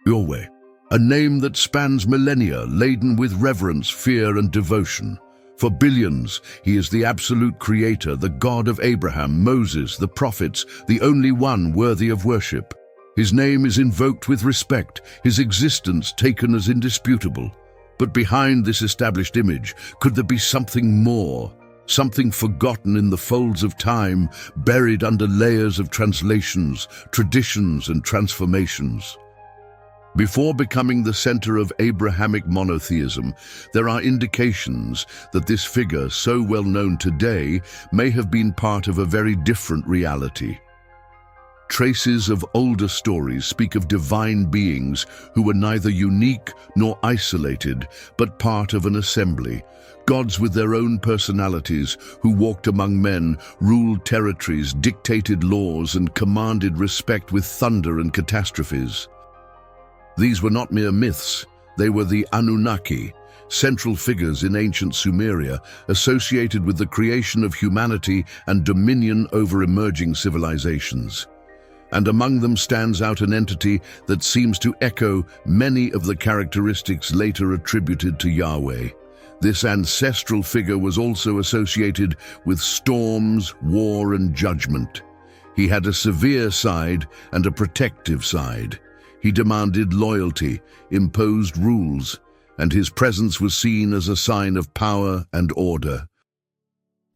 Yahweh, a name that spans millennia, laden with reverence, fear, and devotion. For billions, he is the absolute creator, the God of Abraham, Moses, the prophets, the only one worthy of worship. His name is invoked with respect, his existence taken as indisputable. But behind this established image, could there be something more? Something forgotten in the folds of time, buried under layers of translations, traditions, and transformations. Before becoming the center of Abrahamic monotheism, there are indications that this figure, so well known today, may have been part of a very different reality. Traces of older stories speak of divine beings who were neither unique nor isolated, but part of an assembly. Gods with their own personalities who walked among men, ruled territories, dictated laws, and commanded respect with thunder and catastrophes. These were not mere myths, they were the Anunnaki, central figures in ancient Sumeria, associated with the creation of humanity and dominion over emerging civilizations. And among them stands out an entity that seems to echo many of the characteristics later attributed to Yahweh. This ancestral figure was also associated with storms, war, and judgment. He had a severe side and a protective side. He demanded loyalty, imposed rules, and his presence was seen as a sign of power and order.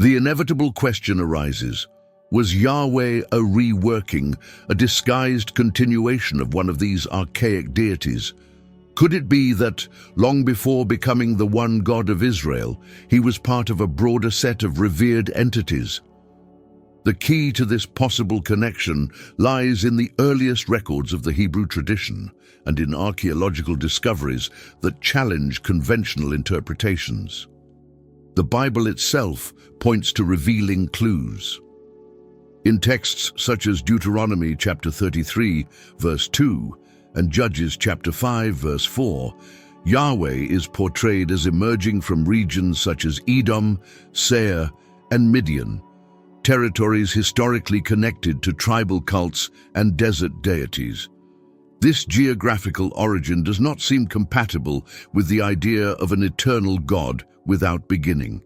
The inevitable question arises: was Yahweh a reworking, a disguised continuation of one of these archaic deities? Could it be that, long before becoming the one God of Israel, he was part of a broader set of revered entities? The key to this possible connection lies in the earliest records of the Hebrew tradition and in archaeological discoveries that challenge conventional interpretations. The Bible itself points to revealing clues. In texts such as Deuteronomy chapter 33, verse 2, and Judges chapter 5, verse 4, Yahweh is portrayed as emerging from regions such as Edom, Seir, and Midian, territories historically connected to tribal cults and desert deities. This geographical origin does not seem compatible with the idea of an eternal God without beginning.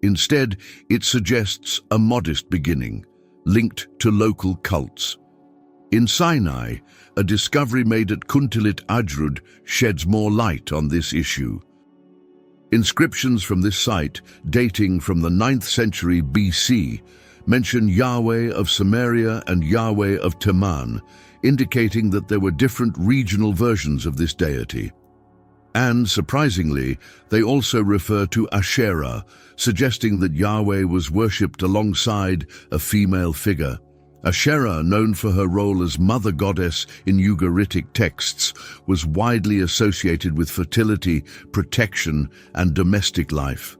Instead, it suggests a modest beginning, linked to local cults. In Sinai, a discovery made at Kuntilit Ajrud sheds more light on this issue. Inscriptions from this site, dating from the 9th century BC, mention Yahweh of Samaria and Yahweh of Teman, indicating that there were different regional versions of this deity. And, surprisingly, they also refer to Asherah, suggesting that Yahweh was worshipped alongside a female figure. Asherah, known for her role as mother goddess in Ugaritic texts, was widely associated with fertility, protection, and domestic life.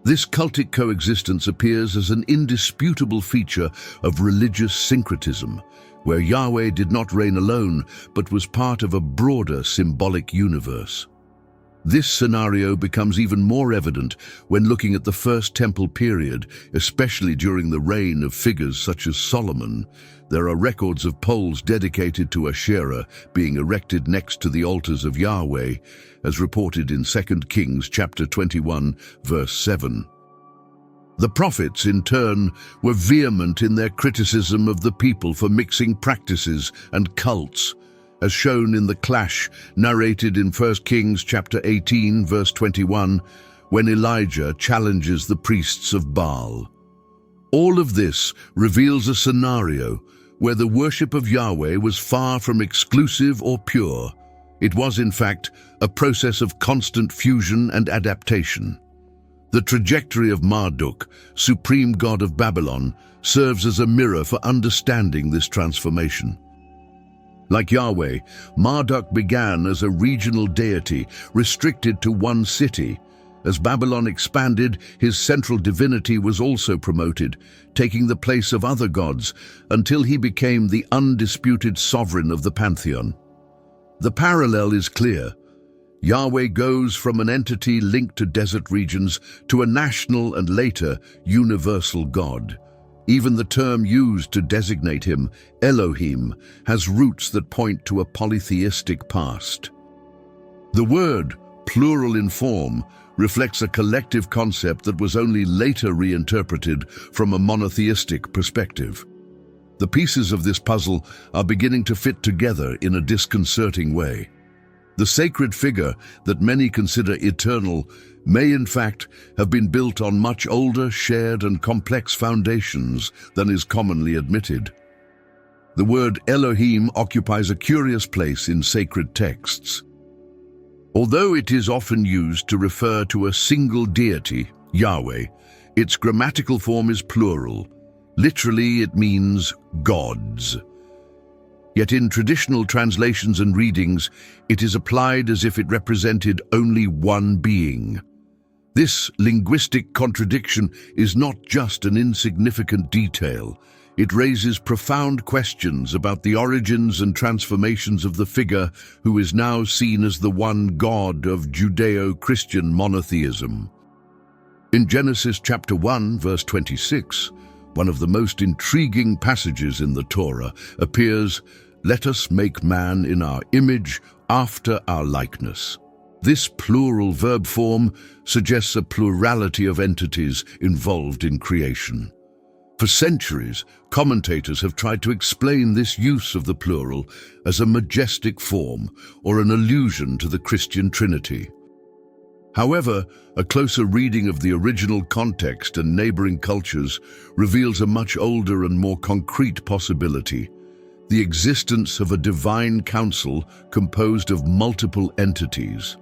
This cultic coexistence appears as an indisputable feature of religious syncretism, where Yahweh did not reign alone, but was part of a broader symbolic universe. This scenario becomes even more evident when looking at the First Temple period, especially during the reign of figures such as Solomon. There are records of poles dedicated to Asherah being erected next to the altars of Yahweh, as reported in 2 Kings chapter 21, verse 7. The prophets, in turn, were vehement in their criticism of the people for mixing practices and cults, as shown in the clash narrated in 1 Kings chapter 18, verse 21, when Elijah challenges the priests of Baal. All of this reveals a scenario where the worship of Yahweh was far from exclusive or pure. It was, in fact, a process of constant fusion and adaptation. The trajectory of Marduk, supreme god of Babylon, serves as a mirror for understanding this transformation. Like Yahweh, Marduk began as a regional deity restricted to one city. As Babylon expanded, his central divinity was also promoted, taking the place of other gods until he became the undisputed sovereign of the pantheon. The parallel is clear. Yahweh goes from an entity linked to desert regions to a national and later universal God. Even the term used to designate him, Elohim, has roots that point to a polytheistic past. The word, plural in form, reflects a collective concept that was only later reinterpreted from a monotheistic perspective. The pieces of this puzzle are beginning to fit together in a disconcerting way. The sacred figure that many consider eternal may in fact have been built on much older, shared and complex foundations than is commonly admitted. The word Elohim occupies a curious place in sacred texts. Although it is often used to refer to a single deity, Yahweh, its grammatical form is plural. Literally, it means gods. Yet in traditional translations and readings, it is applied as if it represented only one being. This linguistic contradiction is not just an insignificant detail. It raises profound questions about the origins and transformations of the figure who is now seen as the one God of Judeo-Christian monotheism. In Genesis chapter 1, verse 26, one of the most intriguing passages in the Torah appears, "Let us make man in our image, after our likeness." This plural verb form suggests a plurality of entities involved in creation. For centuries, commentators have tried to explain this use of the plural as a majestic form or an allusion to the Christian Trinity. However, a closer reading of the original context and neighboring cultures reveals a much older and more concrete possibility: the existence of a divine council composed of multiple entities,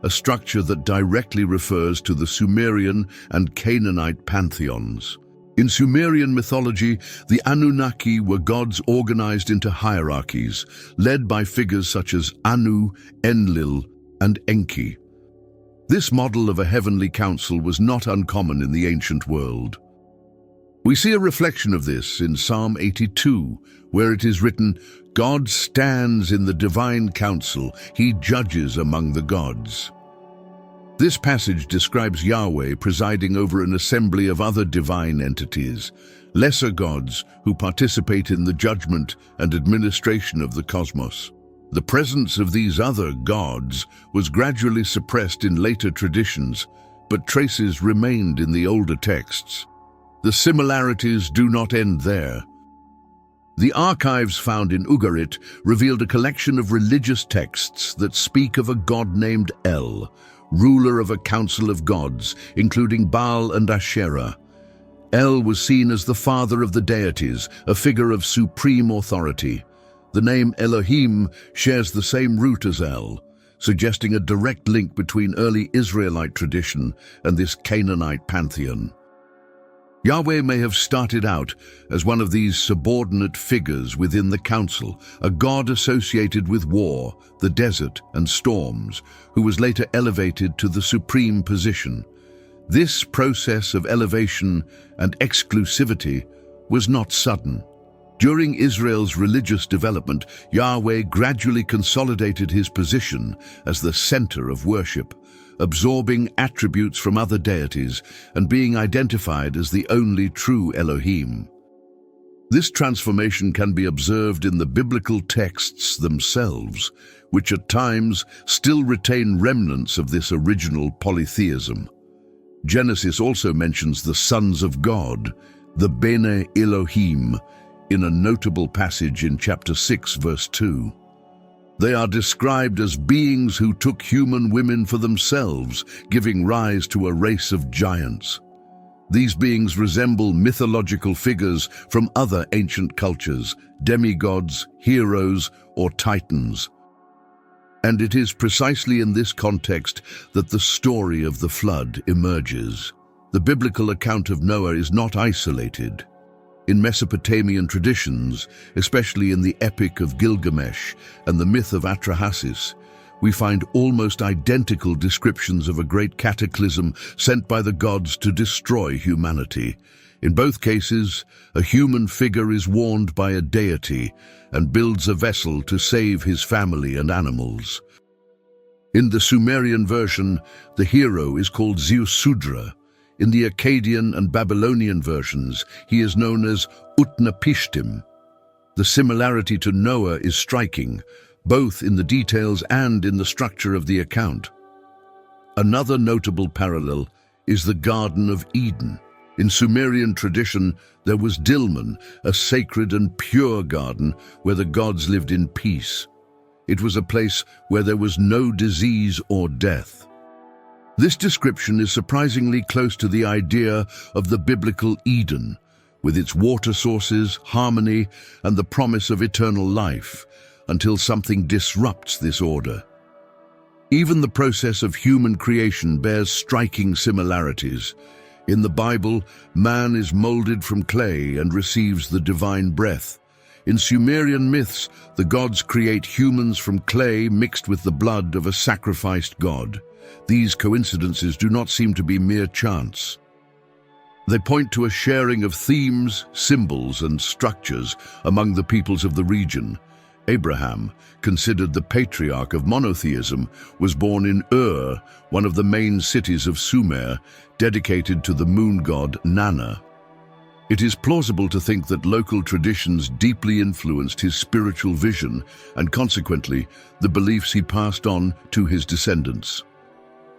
a structure that directly refers to the Sumerian and Canaanite pantheons. In Sumerian mythology, the Anunnaki were gods organized into hierarchies, led by figures such as Anu, Enlil, and Enki. This model of a heavenly council was not uncommon in the ancient world. We see a reflection of this in Psalm 82, where it is written, "God stands in the divine council, he judges among the gods." This passage describes Yahweh presiding over an assembly of other divine entities, lesser gods who participate in the judgment and administration of the cosmos. The presence of these other gods was gradually suppressed in later traditions, but traces remained in the older texts. The similarities do not end there. The archives found in Ugarit revealed a collection of religious texts that speak of a god named El, ruler of a council of gods, including Baal and Asherah. El was seen as the father of the deities, a figure of supreme authority. The name Elohim shares the same root as El, suggesting a direct link between early Israelite tradition and this Canaanite pantheon. Yahweh may have started out as one of these subordinate figures within the council, a god associated with war, the desert, and storms, who was later elevated to the supreme position. This process of elevation and exclusivity was not sudden. During Israel's religious development, Yahweh gradually consolidated his position as the center of worship, absorbing attributes from other deities and being identified as the only true Elohim. This transformation can be observed in the biblical texts themselves, which at times still retain remnants of this original polytheism. Genesis also mentions the sons of God, the Bene Elohim, in a notable passage in chapter 6, verse 2. They are described as beings who took human women for themselves, giving rise to a race of giants. These beings resemble mythological figures from other ancient cultures, demigods, heroes, or titans. And it is precisely in this context that the story of the flood emerges. The biblical account of Noah is not isolated. In Mesopotamian traditions, especially in the Epic of Gilgamesh and the myth of Atrahasis, we find almost identical descriptions of a great cataclysm sent by the gods to destroy humanity. In both cases, a human figure is warned by a deity and builds a vessel to save his family and animals. In the Sumerian version, the hero is called Ziusudra, In the Akkadian and Babylonian versions, he is known as Utnapishtim. The similarity to Noah is striking, both in the details and in the structure of the account. Another notable parallel is the Garden of Eden. In Sumerian tradition, there was Dilmun, a sacred and pure garden where the gods lived in peace. It was a place where there was no disease or death. This description is surprisingly close to the idea of the biblical Eden, with its water sources, harmony, and the promise of eternal life, until something disrupts this order. Even the process of human creation bears striking similarities. In the Bible, man is molded from clay and receives the divine breath. In Sumerian myths, the gods create humans from clay mixed with the blood of a sacrificed god. These coincidences do not seem to be mere chance. They point to a sharing of themes, symbols, and structures among the peoples of the region. Abraham, considered the patriarch of monotheism, was born in Ur, one of the main cities of Sumer, dedicated to the moon god Nana. It is plausible to think that local traditions deeply influenced his spiritual vision and, consequently, the beliefs he passed on to his descendants.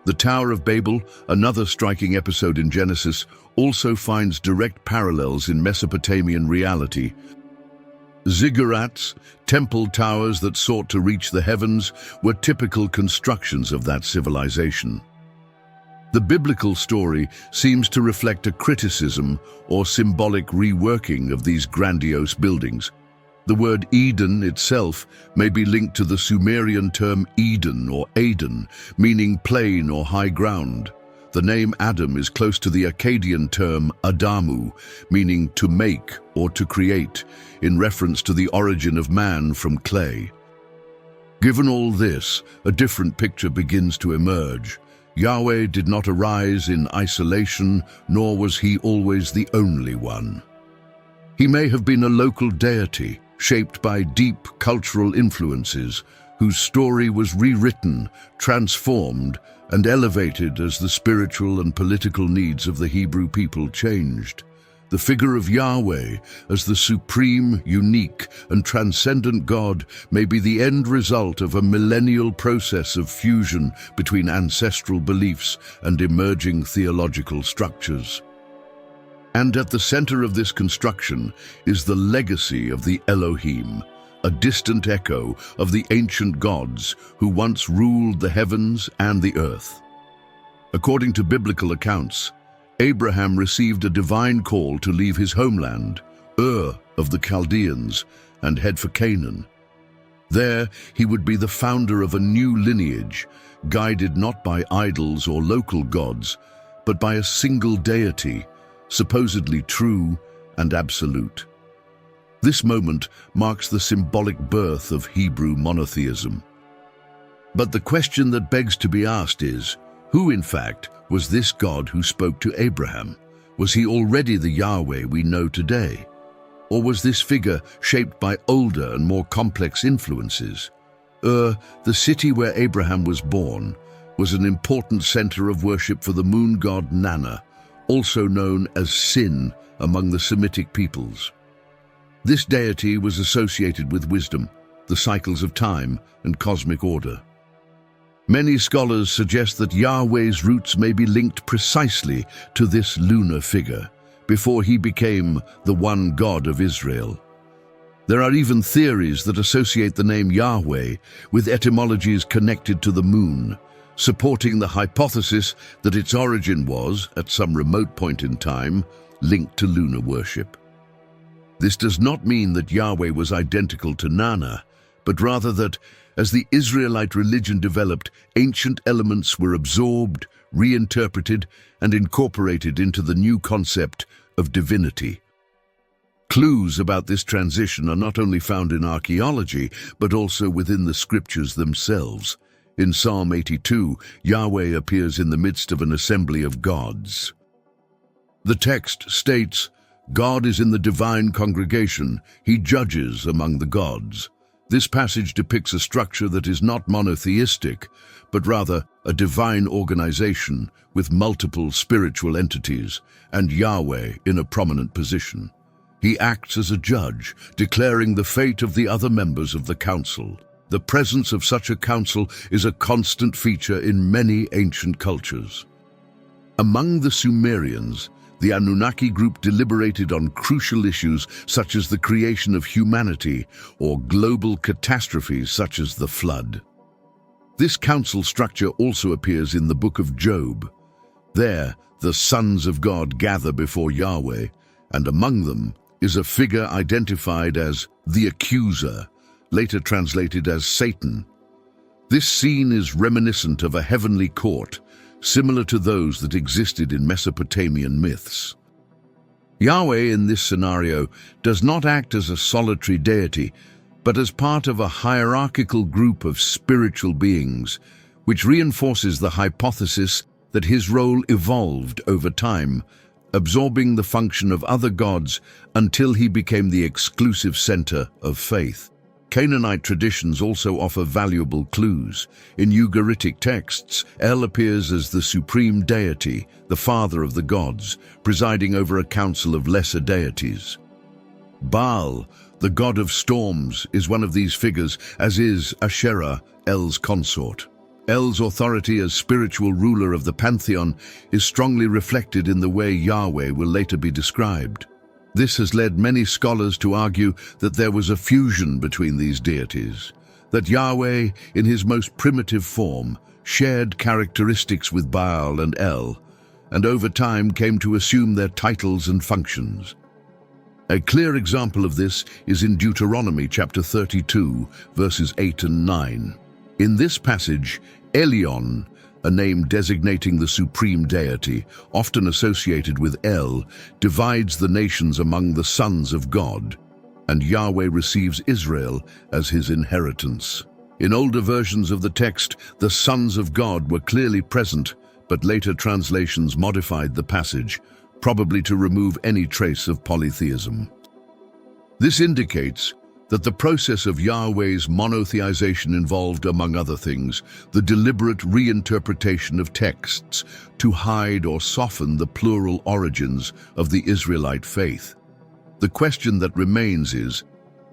The Tower of Babel, another striking episode in Genesis, also finds direct parallels in Mesopotamian reality. Ziggurats, temple towers that sought to reach the heavens, were typical constructions of that civilization. The biblical story seems to reflect a criticism or symbolic reworking of these grandiose buildings. The word Eden itself may be linked to the Sumerian term Eden or Aden, meaning plain or high ground. The name Adam is close to the Akkadian term Adamu, meaning to make or to create, in reference to the origin of man from clay. Given all this, a different picture begins to emerge. Yahweh did not arise in isolation, nor was he always the only one. He may have been a local deity, shaped by deep cultural influences, whose story was rewritten, transformed, and elevated as the spiritual and political needs of the Hebrew people changed. The figure of Yahweh as the supreme, unique, and transcendent God may be the end result of a millennial process of fusion between ancestral beliefs and emerging theological structures. And at the center of this construction is the legacy of the Elohim, a distant echo of the ancient gods who once ruled the heavens and the earth. According to biblical accounts, Abraham received a divine call to leave his homeland, Ur of the Chaldeans, and head for Canaan. There, he would be the founder of a new lineage, guided not by idols or local gods, but by a single deity, supposedly true and absolute. This moment marks the symbolic birth of Hebrew monotheism. But the question that begs to be asked is, who in fact was this God who spoke to Abraham? Was he already the Yahweh we know today? Or was this figure shaped by older and more complex influences? Ur, the city where Abraham was born, was an important center of worship for the moon god Nana, also known as Sin among the Semitic peoples. This deity was associated with wisdom, the cycles of time, and cosmic order. Many scholars suggest that Yahweh's roots may be linked precisely to this lunar figure, before he became the one God of Israel. There are even theories that associate the name Yahweh with etymologies connected to the moon, supporting the hypothesis that its origin was, at some remote point in time, linked to lunar worship. This does not mean that Yahweh was identical to Nana, but rather that, as the Israelite religion developed, ancient elements were absorbed, reinterpreted, and incorporated into the new concept of divinity. Clues about this transition are not only found in archaeology, but also within the scriptures themselves. In Psalm 82, Yahweh appears in the midst of an assembly of gods. The text states, "God is in the divine congregation, he judges among the gods." This passage depicts a structure that is not monotheistic, but rather a divine organization with multiple spiritual entities, and Yahweh in a prominent position. He acts as a judge, declaring the fate of the other members of the council. The presence of such a council is a constant feature in many ancient cultures. Among the Sumerians, the Anunnaki group deliberated on crucial issues such as the creation of humanity or global catastrophes such as the flood. This council structure also appears in the book of Job. There, the sons of God gather before Yahweh, and among them is a figure identified as the accuser, later translated as Satan. This scene is reminiscent of a heavenly court, similar to those that existed in Mesopotamian myths. Yahweh in this scenario does not act as a solitary deity, but as part of a hierarchical group of spiritual beings, which reinforces the hypothesis that his role evolved over time, absorbing the function of other gods until he became the exclusive center of faith. Canaanite traditions also offer valuable clues. In Ugaritic texts, El appears as the supreme deity, the father of the gods, presiding over a council of lesser deities. Baal, the god of storms, is one of these figures, as is Asherah, El's consort. El's authority as spiritual ruler of the pantheon is strongly reflected in the way Yahweh will later be described. This has led many scholars to argue that there was a fusion between these deities, that Yahweh, in his most primitive form, shared characteristics with Baal and El, and over time came to assume their titles and functions. A clear example of this is in Deuteronomy chapter 32, verses 8 and 9. In this passage, Elyon, a name designating the supreme deity, often associated with El, divides the nations among the sons of God, and Yahweh receives Israel as his inheritance. In older versions of the text, the sons of God were clearly present, but later translations modified the passage, probably to remove any trace of polytheism. This indicates that the process of Yahweh's monotheization involved, among other things, the deliberate reinterpretation of texts to hide or soften the plural origins of the Israelite faith. The question that remains is,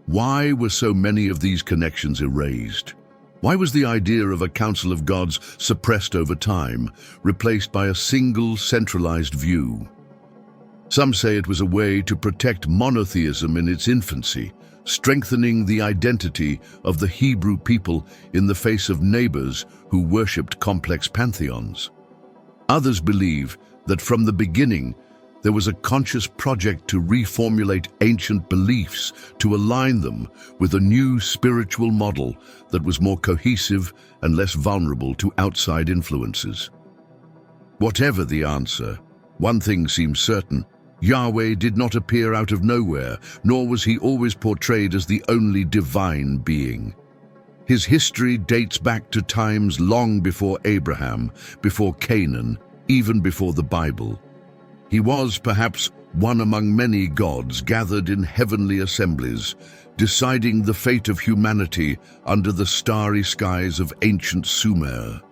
why were so many of these connections erased? Why was the idea of a council of gods suppressed over time, replaced by a single centralized view? Some say it was a way to protect monotheism in its infancy, strengthening the identity of the Hebrew people in the face of neighbors who worshipped complex pantheons. Others believe that from the beginning, there was a conscious project to reformulate ancient beliefs to align them with a new spiritual model that was more cohesive and less vulnerable to outside influences. Whatever the answer, one thing seems certain: Yahweh did not appear out of nowhere, nor was he always portrayed as the only divine being. His history dates back to times long before Abraham, before Canaan, even before the Bible. He was perhaps one among many gods gathered in heavenly assemblies, deciding the fate of humanity under the starry skies of ancient Sumer.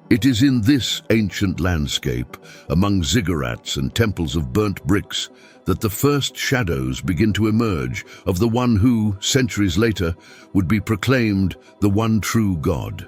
It is in this ancient landscape, among ziggurats and temples of burnt bricks, that the first shadows begin to emerge of the one who, centuries later, would be proclaimed the one true God.